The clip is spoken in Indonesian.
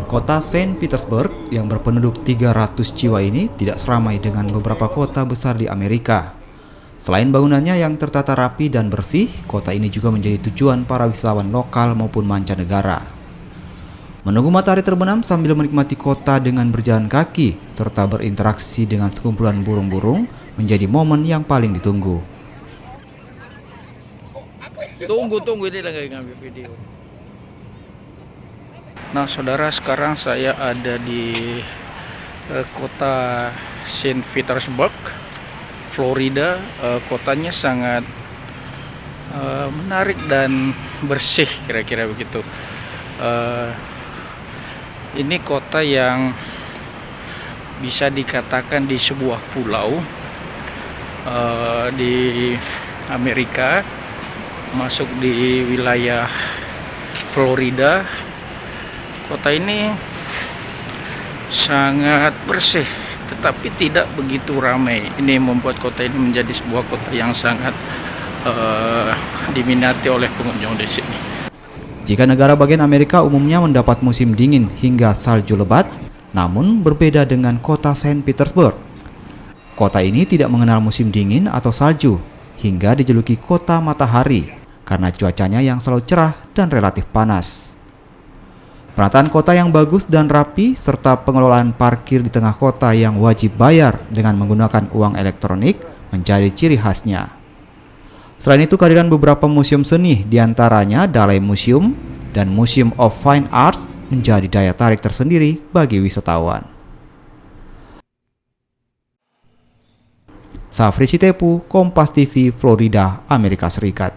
Kota Saint Petersburg yang berpenduduk 300 jiwa ini tidak seramai dengan beberapa kota besar di Amerika. Selain bangunannya yang tertata rapi dan bersih, kota ini juga menjadi tujuan para wisatawan lokal maupun mancanegara. Menunggu matahari terbenam sambil menikmati kota dengan berjalan kaki serta berinteraksi dengan sekumpulan burung-burung menjadi momen yang paling ditunggu. Tunggu ini lagi ngambil video. Nah, saudara, sekarang saya ada di kota Saint Petersburg, Florida. Kotanya sangat menarik dan bersih, kira-kira begitu. Ini kota yang bisa dikatakan di sebuah pulau di Amerika, masuk di wilayah Florida. Kota ini sangat bersih tetapi tidak begitu ramai. Ini membuat kota ini menjadi sebuah kota yang sangat diminati oleh pengunjung di sini. Jika negara bagian Amerika umumnya mendapat musim dingin hingga salju lebat, namun berbeda dengan kota Saint Petersburg. Kota ini tidak mengenal musim dingin atau salju, hingga dijuluki kota matahari karena cuacanya yang selalu cerah dan relatif panas. Penataan kota yang bagus dan rapi serta pengelolaan parkir di tengah kota yang wajib bayar dengan menggunakan uang elektronik menjadi ciri khasnya. Selain itu, kehadiran beberapa museum seni, diantaranya Dalai Museum dan Museum of Fine Arts, menjadi daya tarik tersendiri bagi wisatawan. Safri Sitepu, Kompas TV, Florida, Amerika Serikat.